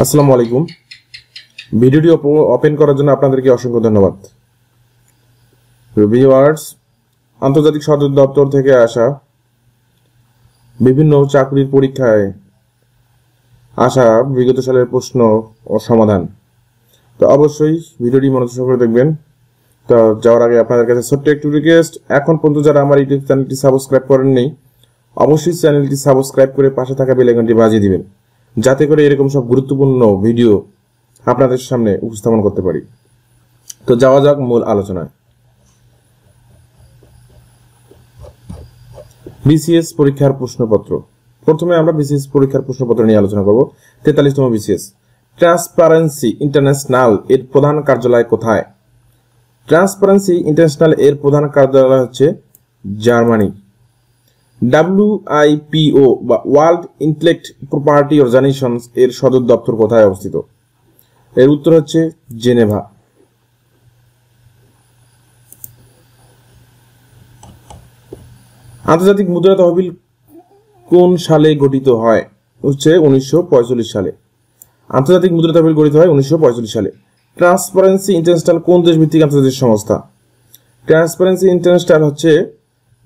আসসালামু আলাইকুম। ভিডিওটি ওপেন করার জন্য আপনাদেরকে অসংখ্য ধন্যবাদ। ভিউয়ার্স, আন্তর্জাতিক সদর দপ্তর থেকে আসা বিভিন্ন চাকরির পরীক্ষায় আসা বিগত সালের প্রশ্ন ও সমাধান। তো অবশ্যই ভিডিওটি মনোযোগ করে দেখবেন। তো যাওয়ার আগে আপনাদের কাছে ছোট্ট একটু রিকোয়েস্ট, এখন পর্যন্ত যারা আমার ইউটিউব চ্যানেলটি সাবস্ক্রাইব করেননি অবশ্যই চ্যানেলটি সাবস্ক্রাইব করে পাশে থাকা বেল আইকনটি বাজিয়ে দিবেন, যাতে করে এরকম সব গুরুত্বপূর্ণ ভিডিও আপনাদের সামনে উপস্থাপন করতে পারি। তো যাওয়া যাক মূল আলোচনায়। বিসিএস পরীক্ষার প্রশ্নপত্র। প্রথমে আমরা বিসিএস পরীক্ষার প্রশ্নপত্র নিয়ে আলোচনা করব। 43তম বিসিএস। ট্রান্সপারেন্সি ইন্টারন্যাশনাল এর প্রধান কার্যালয় কোথায়? ট্রান্সপারেন্সি ইন্টারন্যাশনাল এর প্রধান কার্যালয় হচ্ছে জার্মানি। WIPO বা ওয়ার্ল্ড ইন্টেলেক্ট প্রপার্টি অর্গানাইজেশন এর সদর দপ্তর কোথায় অবস্থিত? এর উত্তর হচ্ছে জেনেভা। আন্তর্জাতিক মুদ্রা তহবিল কোন সালে গঠিত হয়? হচ্ছে 1945 সালে। আন্তর্জাতিক মুদ্রা তহবিল গঠিত হয় 1945 সালে। ট্রান্সপারেন্সি ইন্টারন্যাশনাল কোন দেশ ভিত্তিক আন্তর্জাতিক সংস্থা? ট্রান্সপারেন্সি ইন্টারন্যাশনাল হচ্ছে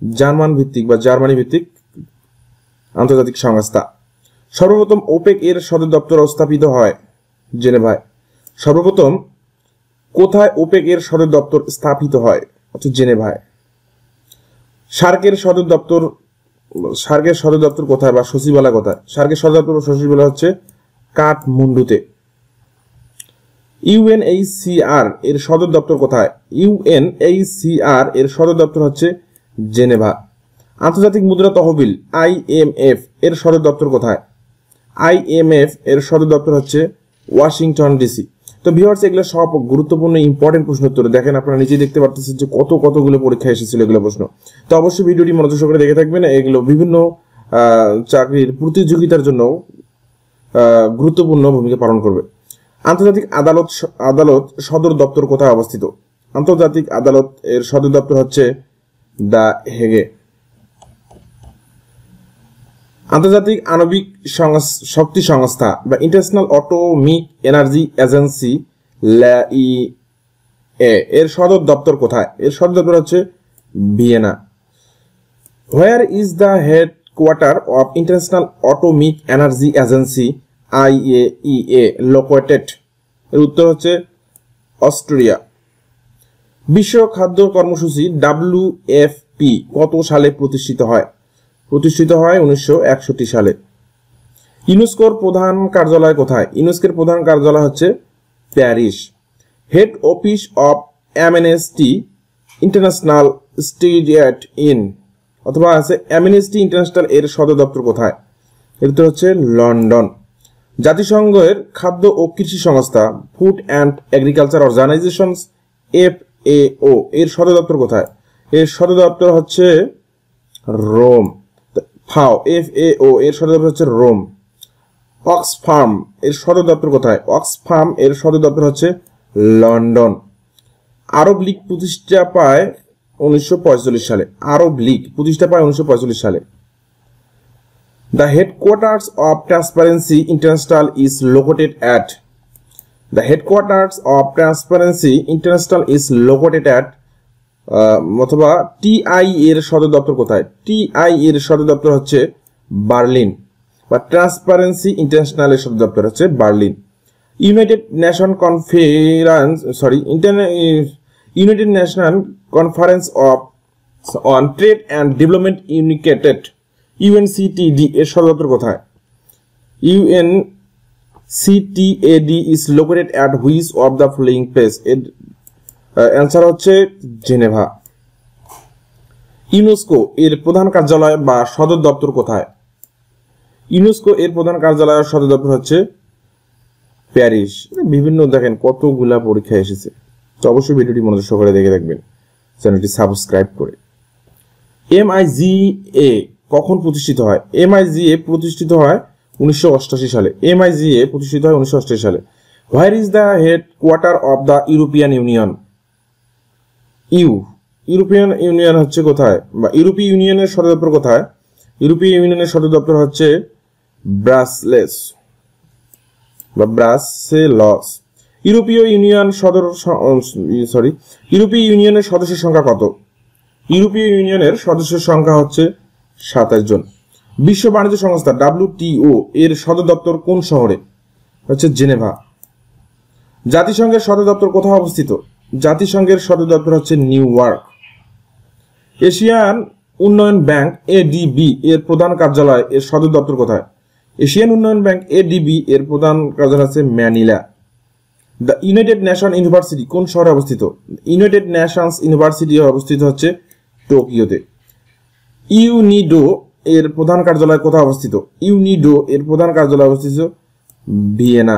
জার্মান ভিত্তিক বা জার্মানি ভিত্তিক আন্তর্জাতিক সংস্থা। সর্বপ্রথম ওপেক এর সদর দপ্তর স্থাপিত হয় জেনেভায়। সর্বপ্রথম কোথায় ওপেক এর সদর দপ্তর স্থাপিত হয়? হচ্ছে জেনেভায়। সার্কের সদর দপ্তর কোথায় বা সচিবালয় কোথায়? সার্কের সদর দপ্তর ও সচিবালয় হচ্ছে কাঠমান্ডুতে। UNHCR এর সদর দপ্তর কোথায়? UNHCR এর সদর দপ্তর হচ্ছে জেনেভা। আন্তর্জাতিক মুদ্রা তহবিল IMF এর সদর দপ্তর কোথায়? IMF এর সদর দপ্তর হচ্ছে ওয়াশিংটন ডিসি। তো ভিউয়ার্স, এগুলো সব গুরুত্বপূর্ণ ইম্পর্টেন্ট প্রশ্ন উত্তর। দেখেন, আপনারা নিজেই দেখতে পারতেছেন যে কতগুলো পরীক্ষা এসেছিল এগুলো প্রশ্ন। তো অবশ্যই ভিডিওটি মনোযোগ সহকারে দেখে থাকবেন। এগুলো বিভিন্ন চাকরির প্রতিযোগিতার জন্য গুরুত্বপূর্ণ ভূমিকা পালন করবে। আন্তর্জাতিক আদালত সদর দপ্তর কোথায় অবস্থিত? আন্তর্জাতিক আদালত এর সদর দপ্তর হচ্ছে দ্য হেগে। আন্তর্জাতিক আণবিক শক্তি সংস্থা বা ইন্টারন্যাশনাল অটোমিক এনার্জি এজেন্সি এর সদর দপ্তর কোথায়? এর সদর দপ্তর হচ্ছে Vienna. Where is the headquarter of international atomic energy agency IAEA located? এর উত্তর হচ্ছে অস্ট্রেলিয়া। বিশ্ব খাদ্য কর্মসূচি WFP কত সালে প্রতিষ্ঠিত হয়? প্রতিষ্ঠিত হয় 1961 সালে। ইউনেস্কোর প্রধান কার্যালয় কোথায়? ইউনেস্কোর প্রধান কার্যালয় হচ্ছে Paris. Head office of Amnesty International স্টেডিয়াট ইন অথবা আছে অ্যামনেস্টি ইন্টারন্যাশনাল এর সদর দপ্তর কোথায়? এর উত্তর হচ্ছে লন্ডন। জাতিসংঘের খাদ্য ও কৃষি সংস্থা food and agriculture organization FAO এর সদর দপ্তর কোথায়? এর সদর দপ্তর হচ্ছে রোম। FAO এর সদর দপ্তর হচ্ছে রোম। অক্সফার্ম এর সদর দপ্তর কোথায়? অক্সফার্ম এর সদর দপ্তর হচ্ছে লন্ডন। আরব লীগ প্রতিষ্ঠা পায় 1945 সালে। আরব লীগ প্রতিষ্ঠা পায় 1945 সালে। The headquarters of Transparency International is located at. The headquarters of Transparency International is located at অথবা TI এর সদর দপ্তর কোথায়? TI এর সদর দপ্তর হচ্ছে বার্লিন বা ট্রান্সপারেন্সি ইন্টারন্যাশনাল এর সদর দপ্তর হচ্ছে Berlin. United Nation Conference on Trade and Development ইউনিকেটেড UNCTAD এর সদর দপ্তর কোথায়? UNCTAD is located at which of the following place? এর অ্যান্সার হচ্ছে জেনেভা। ইউনেস্কো এর প্রধান কার্যালয় বা সদর দপ্তর কোথায়? ইউনেস্কো এর প্রধান কার্যালয় আর সদর দপ্তর হচ্ছে প্যারিস। বিভিন্ন দেখেন কতগুলা পরীক্ষা এসেছে। তো অবশ্যই ভিডিওটি মনোযোগ সহকারে দেখে রাখবেন, চ্যানেলটি সাবস্ক্রাইব করে। MIGA কখন প্রতিষ্ঠিত হয়? MIGA প্রতিষ্ঠিত হয় 1988 সালে। MIGA প্রতিষ্ঠিত হয় 1988 সালে। হোয়ার is the headquarter of the European union? European union হচ্ছে কোথায় বা ইউরোপীয় ইউনিয়নের সদর দপ্তর কোথায়? ইউরোপীয় ইউনিয়নের সদর দপ্তর হচ্ছে ব্রাসেলস। বা ব্রাসেলস। ইউরোপীয় ইউনিয়নের সদস্যের সংখ্যা কত? ইউরোপীয় ইউনিয়নের সদস্যের সংখ্যা হচ্ছে 27 জন। বিশ্ব বাণিজ্য সংস্থা WTO এর সদর দপ্তর কোন শহরে? হচ্ছে জেনেভা। জাতিসংঘের সদর দপ্তর কোথায় অবস্থিত? জাতিসংঘের সদর দপ্তর হচ্ছে নিউ ইয়র্ক। এশিয়ান উন্নয়ন ব্যাংক ADB এর প্রধান কার্যালয় এর সদর দপ্তর কোথায়? এশিয়ান উন্নয়ন ব্যাংক ADB এর প্রধান কার্যালয় হচ্ছে Manila. The United nation university কোন শহরে অবস্থিত? ইউনাইটেড নেশনস ইউনিভার্সিটি অবস্থিত হচ্ছে টোকিওতে। ইউনিডো এর প্রধান কার্যালয় কোথায় অবস্থিত? ইউনিডো এর প্রধান কার্যালয় অবস্থিত Vienna.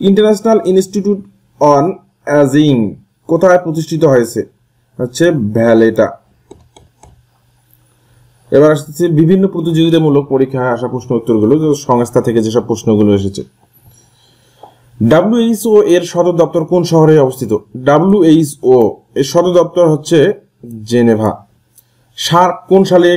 International institute on ageing কোথায় প্রতিষ্ঠিত হয়েছে? হচ্ছে ভ্যালেটা। এবার আসছে বিভিন্ন প্রতিযোগিতামূলক পরীক্ষায় আসা প্রশ্ন উত্তরগুলো, সংস্থা থেকে যেসব প্রশ্নগুলো এসেছে। WHO এর সদর দপ্তর কোন শহরে অবস্থিত? WHO এর সদর দপ্তর হচ্ছে জেনেভা। সার্ক কোন সালে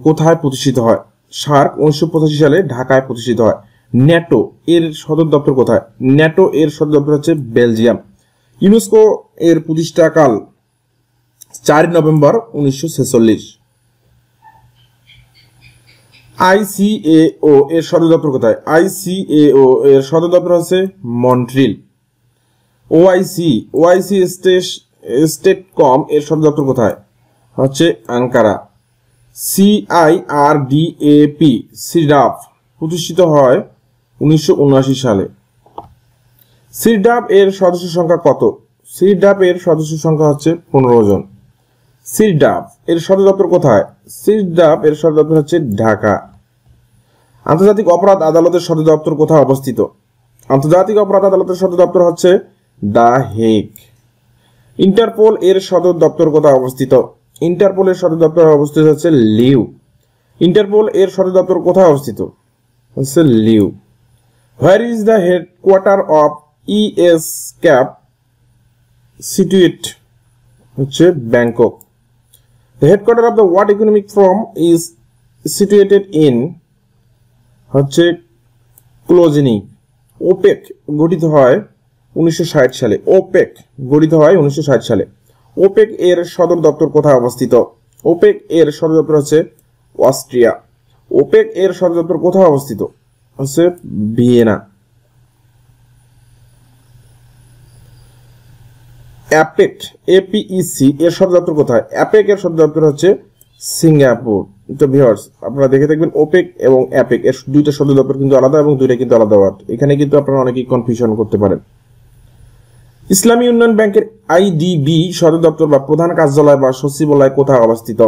কোথায় প্রতিষ্ঠিত হয়? সার্ক 1985 সালে ঢাকায় প্রতিষ্ঠিত হয়। ন্যাটো এর সদর দপ্তর কোথায়? ন্যাটো এর সদর দপ্তর হচ্ছে বেলজিয়াম। ইউনেস্কো এর প্রতিষ্ঠাকাল 4 নভেম্বর 1946। ICAO এর সদর দপ্তর কোথায়? ICAO এর সদর দপ্তর হচ্ছে মন্ট্রিল। OIC স্টেটকম এর সদর দপ্তর কোথায়? হচ্ছে আঙ্কারা। CIRDAP প্রতিষ্ঠিত হয় 1979 সালে। সিরডাপ এর সদস্য সংখ্যা কত? সিরডাপ এর সদস্য সংখ্যা হচ্ছে 15 জন। সিরডাপ এর সদর দপ্তর কোথায়? সিরডাপ এর সদর দপ্তর হচ্ছে ঢাকা। আন্তর্জাতিক অপরাধ আদালতের সদর দপ্তর কোথায় অবস্থিত? আন্তর্জাতিক অপরাধ আদালতের সদর দপ্তর হচ্ছে দ্য হেগ। ইন্টারপোল এর সদর দপ্তর কোথায় অবস্থিত? ইন্টারপোল এর সদর দপ্তর অবস্থিত হচ্ছে লিউ। ইন্টারপোল এর সদর দপ্তর কোথায় অবস্থিত? হচ্ছে Liu. Where is the headquarter of ESCAP সিটুয়েট? হচ্ছে Bangkok. The headquarter of the World Economic Forum is situated in হচ্ছে ক্লোজেনি। ওপেক গঠিত হয় 1960 সালে। ওপেক গঠিত হয় 1960 সালে। ওপেক এর সদর দপ্তর কোথায় অবস্থিত? ওপেক এর সদর দপ্তর হচ্ছে অস্ট্রিয়া। ওপেক এর সদর দপ্তর কোথায় অবস্থিত? হচ্ছে ভিয়েনা। অ্যাপেক APEC এর সদর দপ্তর কোথায়? অ্যাপেক এর সদর দপ্তর হচ্ছে সিঙ্গাপুর। তো ভিউয়ার্স, আপনারা দেখে থাকবেন ওপেক এবং অ্যাপেক এর দুইটা সদর দপ্তর কিন্তু আলাদা এবং দুইটা কিন্তু আলাদা ওয়ার্ড। এখানে কিন্তু আপনারা অনেকেই কনফিউশন করতে পারেন। ইসলামী উন্নয়ন ব্যাংকের IDB সদর দপ্তর বা প্রধান কার্যালয় বা সচিবালয় কোথায় অবস্থিত?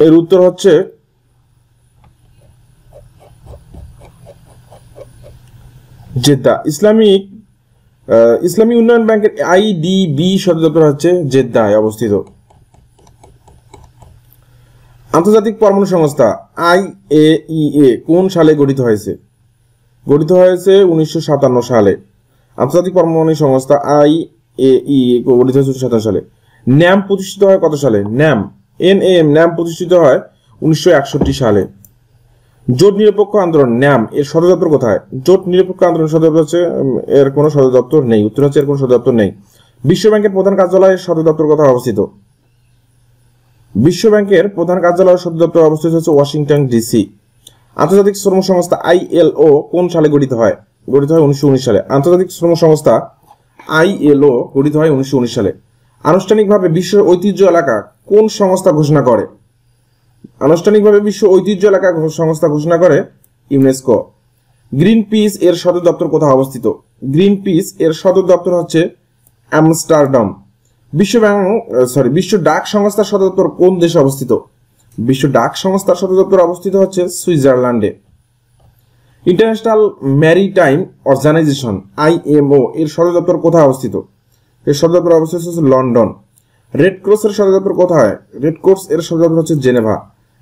এর উত্তর হচ্ছে জেদ্দা। ইসলামী উন্নয়ন ব্যাংকের IDB সদর দপ্তর হচ্ছে জেদ্দায় অবস্থিত। আন্তর্জাতিক পরমাণু সংস্থা IAEA কোন সালে গঠিত হয়েছে? গঠিত হয়েছে 1957 সালে। আন্তর্জাতিক পরমাণু সংস্থা IAEA গঠিত হয়েছে 1957 সালে। ন্যাম প্রতিষ্ঠিত হয় কত সালে? ন্যাম প্রতিষ্ঠিত হয় 1961 সালে। জোট নিরপেক্ষ আন্দোলন ন্যাম এর সদর দপ্তর কোথায়? জোট নিরপেক্ষ আন্দোলন সদর দপ্তর হচ্ছে এর কোনো সদর দপ্তর নেই। উত্তর হচ্ছে এর কোনো সদর দপ্তর নেই। বিশ্ব ব্যাংকের প্রধান কার্যালয়ের সদর দপ্তর কোথায় অবস্থিত? বিশ্ব ব্যাংকের প্রধান কার্যালয়ের সদর দপ্তর অবস্থিত হচ্ছে ওয়াশিংটন DC। আন্তর্জাতিক শ্রম সংস্থা ILO কোন সালে গঠিত হয়? গঠিত হয় 1919 সালে। আন্তর্জাতিক শ্রম সংস্থা ILO গঠিত হয় 1919 সালে। আনুষ্ঠানিকভাবে বিশ্ব ঐতিহ্য এলাকা কোন সংস্থা ঘোষণা করে? আনুষ্ঠানিকভাবে বিশ্ব ঐতিহ্য এলাকা সংস্থা ঘোষণা করে ইউনেস্কো। গ্রিন পিস এর সদর দপ্তর কোথায় অবস্থিত? গ্রিন পিস এর সদর দপ্তর হচ্ছে আমস্টারডাম। বিশ্ব ডাক সংস্থার সদর দপ্তর কোন দেশে অবস্থিত? বিশ্ব ডাক সংস্থার সদর দপ্তর অবস্থিত হচ্ছে সুইজারল্যান্ডে। ইন্টারন্যাশনাল ম্যারিটাইম অর্গানাইজেশন IMO এর সদর দপ্তর কোথায় অবস্থিত? এর সদর দপ্তর অবস্থিত হচ্ছে লন্ডন। রেড ক্রস এর সদর দপ্তর কোথায়? রেড ক্রস এর সদর দপ্তর হচ্ছে জেনেভা।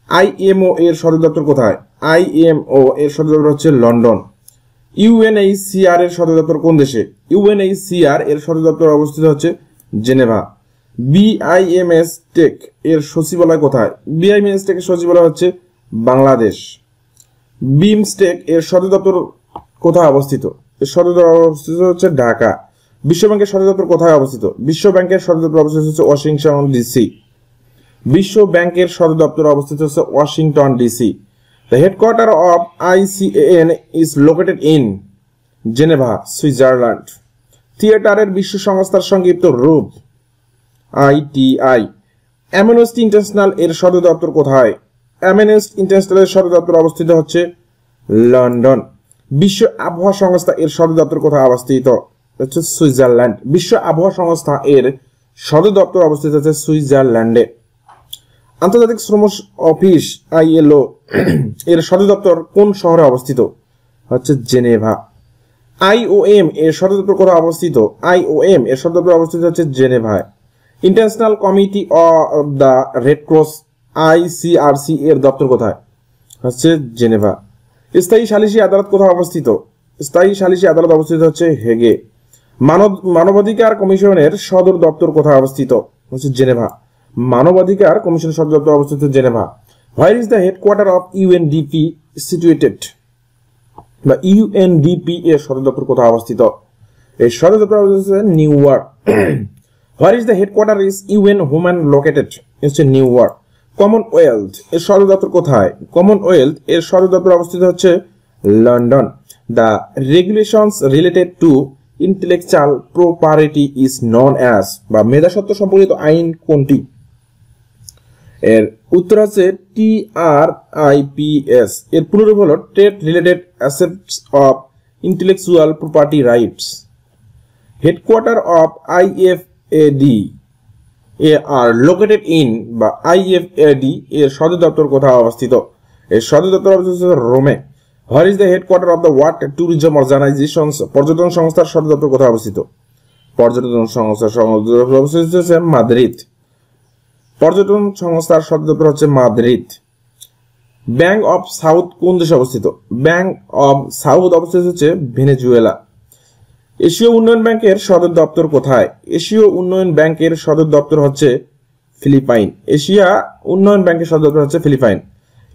IMO এর সদর দপ্তর কোথায়? IMO এর সদর দপ্তর হচ্ছে লন্ডন। UNHCR এর সদর দপ্তর কোন দেশে? UNHCR এর সদর দপ্তর অবস্থিত হচ্ছে জেনেভা। BIMS টেক এর সচিবালয় কোথায়? BIMS টেক এর সচিবালয় হচ্ছে বাংলাদেশ। বিমস্টেক এর সদর দপ্তর কোথায় অবস্থিত? এর সদর দপ্তর অবস্থিত হচ্ছে ঢাকা। বিশ্ব ব্যাংকের সদর দপ্তর কোথায় অবস্থিত? বিশ্ব ব্যাংকের সদর দপ্তর অবস্থিত হচ্ছে ওয়াশিংটন ডিসি। বিশ্ব ব্যাংকের সদর দপ্তর অবস্থিত হচ্ছে Washington DC. The headquarter of ICAN is located in Geneva, Switzerland. থিয়েটারের বিশ্ব সংস্থার সংক্ষিপ্ত রূপ ITI. Amnesty International এর সদর দপ্তর কোথায়? Amnesty International এর সদর দপ্তর অবস্থিত হচ্ছে লন্ডন। বিশ্ব আবহাওয়া সংস্থা এর সদর দপ্তর কোথায় অবস্থিত? হচ্ছে সুইজারল্যান্ড। বিশ্ব আবহাওয়া সংস্থা এর সদর দপ্তর অবস্থিত হচ্ছে সুইজারল্যান্ডে। আন্তর্জাতিক শ্রম অফিস ILO এর সদর দপ্তর কোন শহরে অবস্থিত? হচ্ছে জেনেভা। IOM এর সদর দপ্তর কোথায় অবস্থিত? IOM এর সদর দপ্তর অবস্থিত হচ্ছে জেনেভায়। International committee of the red cross ICRC এর দপ্তর কোথায়? হচ্ছে জেনেভা। স্থায়ী সালিসি আদালত কোথায় অবস্থিত? স্থায়ী সালিসি আদালত অবস্থিত হচ্ছে হেগে। মানবাধিকার কমিশনের সদর দপ্তর কোথায় অবস্থিত? হচ্ছে জেনেভা। মানবাধিকার কমিশনের সদর দপ্তর অবস্থিত Geneva. Where is the headquarter of UNDP situated? বা UNDP এর সদর দপ্তর কোথায় অবস্থিত? এর সদর দপ্তর অবস্থিত new York. Where is the headquarter is UN Women located? হচ্ছে নিউ ইয়র্ক। কমনওয়েলথ এর সদর দপ্তর কোথায়? কমনওয়েলথ এর সদর দপ্তর অবস্থিত হচ্ছে London. The regulations related to intellectual property is known as, বা মেধাস্বত্ব সম্পর্কিত আইন কোনটি? এর উত্তর হচ্ছে TRIPS। এর পুনরূপ হলো trade related assets of intellectual property rights. Headquarter of IFAD are located in, বা IFAD এর সদর দপ্তর কোথায় অবস্থিত? এর সদর দপ্তর অবস্থিত রোমে। Where is the headquarter of the world tourism organization? পর্যটন সংস্থার সদর দপ্তর কোথায় অবস্থিত? পর্যটন সংস্থার সদর দপ্তর অবস্থিত হচ্ছে মাদ্রিদ। পর্যটন সংস্থার সদর দপ্তর হচ্ছে মাদ্রিদ। ব্যাংক অফ সাউথ কোন দেশে অবস্থিত? ব্যাংক অফ সাউথ অবস্থিত হচ্ছে ভেনেজুয়েলা। এশীয় উন্নয়ন ব্যাংকের সদর দপ্তর কোথায়? এশীয় উন্নয়ন ব্যাংকের সদর দপ্তর হচ্ছে ফিলিপাইন। এশিয়া উন্নয়ন ব্যাংকের সদর দপ্তর হচ্ছে Philippine.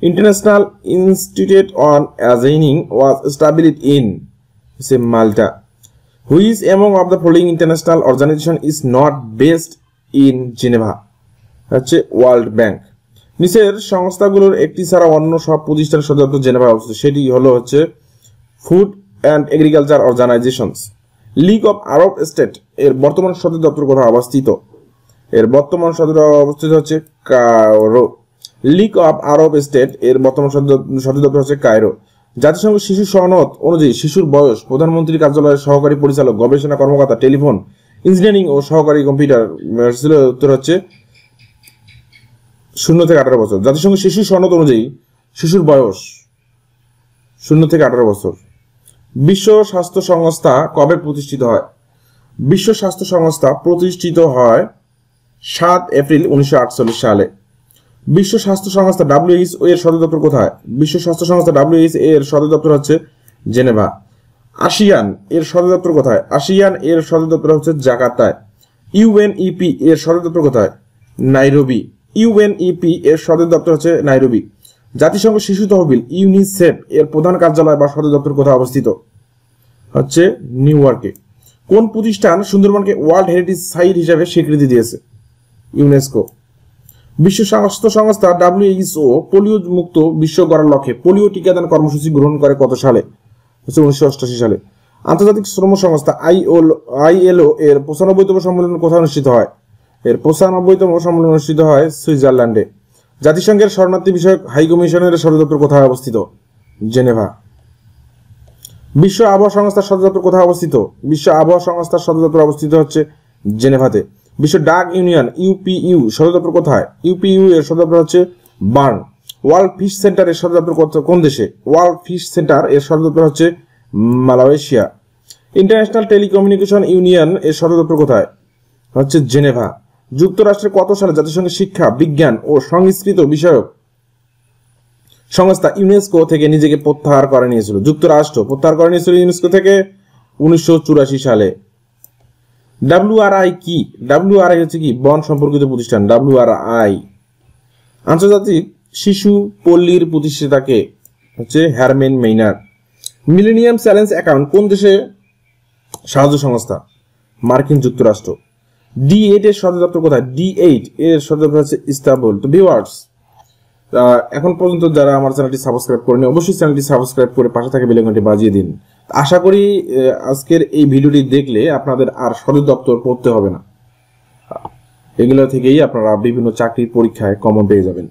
International institute on ageing was established in Malta. Which among of the following international organization is not based in Geneva? হচ্ছে ওয়ার্ল্ড ব্যাংক। নিচের সংস্থাগুলোর একটি ছাড়া অন্য সব প্রতিষ্ঠানের সদর দপ্তর জেনেভায় অবস্থিত, সেটি হলো হচ্ছে food and agriculture organizations. League of Arab state এর বর্তমান সদর দপ্তর কোথায় অবস্থিত? এর বর্তমান সদর অবস্থিত হচ্ছে Cairo. League of Arab state এর বর্তমান সদর দপ্তর হচ্ছে কায়রো। জাতিসংঘ শিশু সনদ অনুযায়ী শিশুর বয়স প্রধানমন্ত্রীর কার্যালয়ের সহকারী পরিচালক, গবেষণা কর্মকর্তা, টেলিফোন ইঞ্জিনিয়ারিং ও সহকারী কম্পিউটার উত্তর হচ্ছে 0 থেকে 18 বছর। জাতিসংঘ শিশু সনদ অনুযায়ী শিশুর বয়স 0 থেকে 18 বছর। বিশ্ব স্বাস্থ্য সংস্থা কবে প্রতিষ্ঠিত হয়? বিশ্ব স্বাস্থ্য সংস্থা প্রতিষ্ঠিত হয় 7 এপ্রিল 1948 সালে। বিশ্ব স্বাস্থ্য সংস্থা WHO এর সদর দপ্তর কোথায়? বিশ্ব স্বাস্থ্য সংস্থা WHO এর সদর দপ্তর হচ্ছে জেনেভা। আসিয়ান এর সদর দপ্তর কোথায়? আসিয়ান এর সদর দপ্তর হচ্ছে জাকার্তায়। UNEP এর সদর দপ্তর কোথায়? নাইরোবি। UNEP এর সদর দপ্তর হচ্ছে নাইরোবি। জাতিসংঘ শিশু তহবিল ইউনিসেফ এর প্রধান কার্যালয় বা সদর দপ্তর কোথায় অবস্থিত? হচ্ছে নিউ ইয়র্কে। কোন প্রতিষ্ঠান সুন্দরবনকে ওয়ার্ল্ড হেরিটেজ সাইট হিসেবে স্বীকৃতি দিয়েছে? ইউনেস্কো। বিশ্ব স্বাস্থ্য সংস্থা WHO পোলিও মুক্ত বিশ্ব গড়ার লক্ষ্যে পোলিও টিকাদান কর্মসূচি গ্রহণ করে কত সালে? হচ্ছে 1988 সালে। আন্তর্জাতিক শ্রম সংস্থা ILO এর 95তম সম্মেলন কোথায় অনুষ্ঠিত হয়? এর 95তম সম্মেলন অনুষ্ঠিত হয় সুইজারল্যান্ডে। জাতিসংঘের শরণার্থী বিষয়ক হাই কমিশনের সদর দপ্তর কোথায় অবস্থিত? জেনেভা। বিশ্ব আবহাওয়া সংস্থার সদর দপ্তর কোথায় অবস্থিত? বিশ্ব আবহাওয়া সংস্থার সদর দপ্তর অবস্থিত হচ্ছে জেনেভাতে। বিশ্ব ডাক ইউনিয়ন UPU সদর দপ্তর কোথায়? UPU এর সদর দপ্তর হচ্ছে বার্ন। ওয়ার্ল্ড ফিশ সেন্টার এর সদর দপ্তর কোন দেশে? ওয়ার্ল্ড ফিশ সেন্টার এর সদর দপ্তর হচ্ছে মালয়েশিয়া। ইন্টারন্যাশনাল টেলিকমিউনিকেশন ইউনিয়ন এর সদর দপ্তর কোথায়? হচ্ছে জেনেভা। যুক্তরাষ্ট্রের কত সালে জাতিসংঘের শিক্ষা, বিজ্ঞান ও সংস্কৃত বিষয়ক সংস্থা ইউনেস্কো থেকে নিজেকে প্রত্যাহার করে নিয়েছিল? যুক্তরাষ্ট্র প্রত্যাহার করে নিয়েছিল ইউনেস্কো থেকে 1984 সালে। WRI কি? WRI হচ্ছে কি? বন সম্পর্কিত প্রতিষ্ঠান। WRI। আন্তর্জাতিক শিশু পল্লীর প্রতিষ্ঠাতাকে হচ্ছে হারম্যান মেইনার। মিলেনিয়াম চ্যালেঞ্জ অ্যাকাউন্ট কোন দেশে সাহায্য সংস্থা? মার্কিন যুক্তরাষ্ট্র। D8 এর সদর দপ্তর কোথায়? D8 এর সদর দপ্তর হচ্ছে ইস্তানবুল। তো ভিউয়ার্স, এখন পর্যন্ত যারা আমার চ্যানেলটি সাবস্ক্রাইব করেনি অবশ্যই চ্যানেলটি সাবস্ক্রাইব করে পাশে থাকা বেল আইকনটি বাজিয়ে দিন। আশা করি আজকের এই ভিডিওটি দেখলে আপনাদের আর সদর দপ্তর পড়তে হবে না, এগুলো থেকেই আপনারা বিভিন্ন চাকরির পরীক্ষায় কমন পেয়ে যাবেন।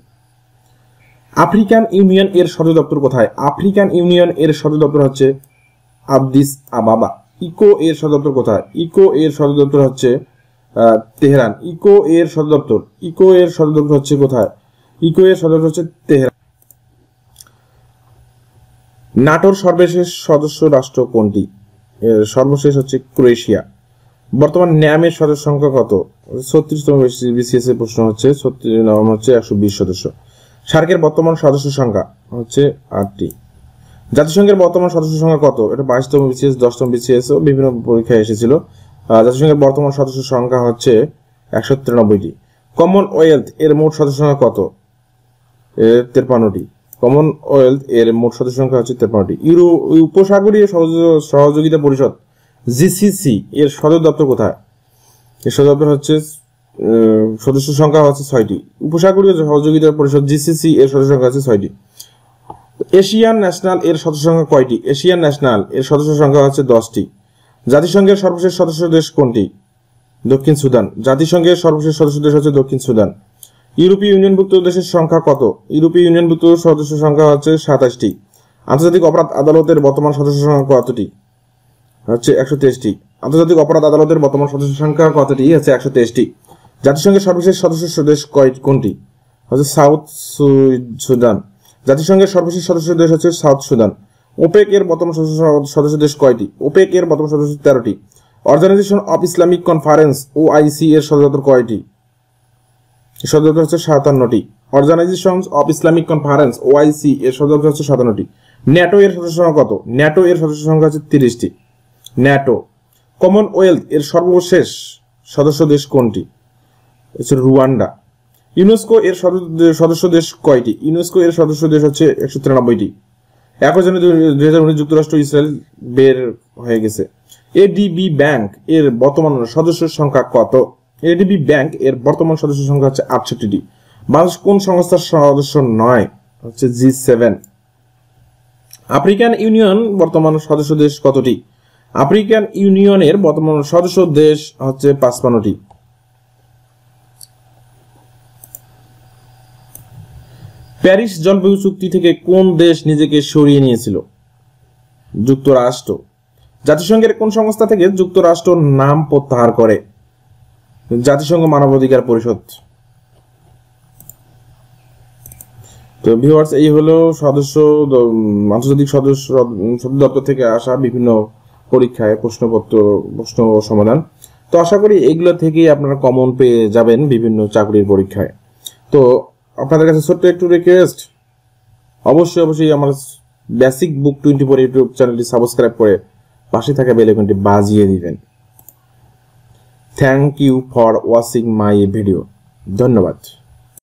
আফ্রিকান ইউনিয়ন এর সদর দপ্তর কোথায়? আফ্রিকান ইউনিয়ন এর সদর দপ্তর হচ্ছে আদিস আবাবা। ইকো এর সদর দপ্তর কোথায়? ইকো এর সদর দপ্তর হচ্ছে তেহরান। ইকো এর সদর দপ্তর হচ্ছে কোথায়? ইকো এর সদর দপ্তর হচ্ছে তেহরান। নাটোর সর্বশেষ সদস্য রাষ্ট্র কোনটি? সর্বশেষ হচ্ছে ক্রোয়েশিয়া। বর্তমান ন্যামের সদস্য সংখ্যা কত? 36তম বিসিএস এর প্রশ্ন হচ্ছে 120 সদস্য। সার্কের বর্তমান সদস্য সংখ্যা হচ্ছে 8টি। জাতিসংঘের বর্তমান সদস্য সংখ্যা কত? এটা 22তম বিসিএস, 10তম বিসিএস ও বিভিন্ন পরীক্ষায় এসেছিল। জাতিসংঘের বর্তমান সদস্য সংখ্যা হচ্ছে 193টি। কমনওয়েলথ এর মোট সদস্য সংখ্যা কত? 53টি। কমনওয়েলথ এর মোট সদস্য সংখ্যা হচ্ছে 53টি। উপসাগরীয় সহযোগিতা পরিষদ জিসিসি এর সদর দপ্তর কোথায়? এর সদর দপ্তর হচ্ছে সদস্য সংখ্যা হচ্ছে 6টি। উপসাগরীয় সহযোগিতা পরিষদ জিসিসি এর সদস্য সংখ্যা হচ্ছে 6টি। এশিয়ান ন্যাশনাল এর সদস্য সংখ্যা কয়টি? এশিয়ান ন্যাশনাল এর সদস্য সংখ্যা হচ্ছে 10টি। জাতিসংঘের সর্বশেষ সদস্য দেশ কোনটি? দক্ষিণ সুদান। জাতিসংঘের সর্বশেষ সদস্য দেশ হচ্ছে দক্ষিণ সুদান। ইউরোপীয় ইউনিয়নভুক্ত দেশের সংখ্যা কত? ইউরোপীয় ইউনিয়নভুক্ত সদস্য সংখ্যা হচ্ছে 27টি। আন্তর্জাতিক অপরাধ আদালতের বর্তমান সদস্য সংখ্যা কতটি? হচ্ছে 123টি। আন্তর্জাতিক অপরাধ আদালতের বর্তমান সদস্য সংখ্যা কতটি? হচ্ছে 123টি। জাতিসংঘের সর্বশেষ সদস্য দেশ কোনটি? হচ্ছে সাউথ সুদান। জাতিসংঘের সর্বশেষ সদস্য দেশ হচ্ছে সাউথ সুদান। ওপেক এর বর্তমান সদস্য দেশ কয়টি? ওপেক এর বর্তমান সদস্য 13টি। Organization of Islamic Conference OIC এর সদর দপ্তর কয়টি? সদর দপ্তর হচ্ছে 57টি। Organization of Islamic Conference OIC এর সদর দপ্তর হচ্ছে 57টি। ন্যাটো এর সদস্য সংখ্যা কত? ন্যাটো এর সদস্য সংখ্যা হচ্ছে 30টি। ন্যাটো। কমনওয়েলথ এর সর্বশেষ সদস্য দেশ কোনটি? হচ্ছে রুয়ান্ডা। ইউনেস্কো এর সদস্য দেশ কয়টি? ইউনেস্কো এর সদস্য দেশ হচ্ছে 193টি। 21 জানুয়ারি 2019 যুক্তরাষ্ট্র ইসরায়েল বের হয়ে গেছে। ADB ব্যাংক এর বর্তমান সদস্য সংখ্যা কত? ADB ব্যাংক এর বর্তমান সদস্য সংখ্যা হচ্ছে 68টি। বাংলাদেশ কোন সংস্থার সদস্য নয়? হচ্ছে G7। আফ্রিকান ইউনিয়ন বর্তমান সদস্য দেশ কতটি? আফ্রিকান ইউনিয়নের বর্তমান সদস্য দেশ হচ্ছে 55টি। প্যারিস জলবায়ু চুক্তি থেকে কোন দেশ নিজেকে সরিয়ে নিয়েছিল? যুক্তরাষ্ট্র। জাতিসংঘের কোন সংস্থা থেকে যুক্তরাষ্ট্র নাম প্রত্যাহার করে? জাতিসংঘ মানবাধিকার পরিষদ। তো ভিউয়ার্স, এই হলো আন্তর্জাতিক সদস্য দপ্তর থেকে আসা বিভিন্ন পরীক্ষায় প্রশ্ন সমাধান। তো আশা করি এগুলো থেকেই আপনারা কমন পেয়ে যাবেন বিভিন্ন চাকরির পরীক্ষায়। তো আপনাদের কাছে ছোট্ট একটু রিকোয়েস্ট, অবশ্যই আমার বেসিক বুক 24 ইউটিউব চ্যানেলটি সাবস্ক্রাইব করে পাশে থাকা বেল আইকনটি বাজিয়ে দিবেন। Thank you for watching my video. ধন্যবাদ।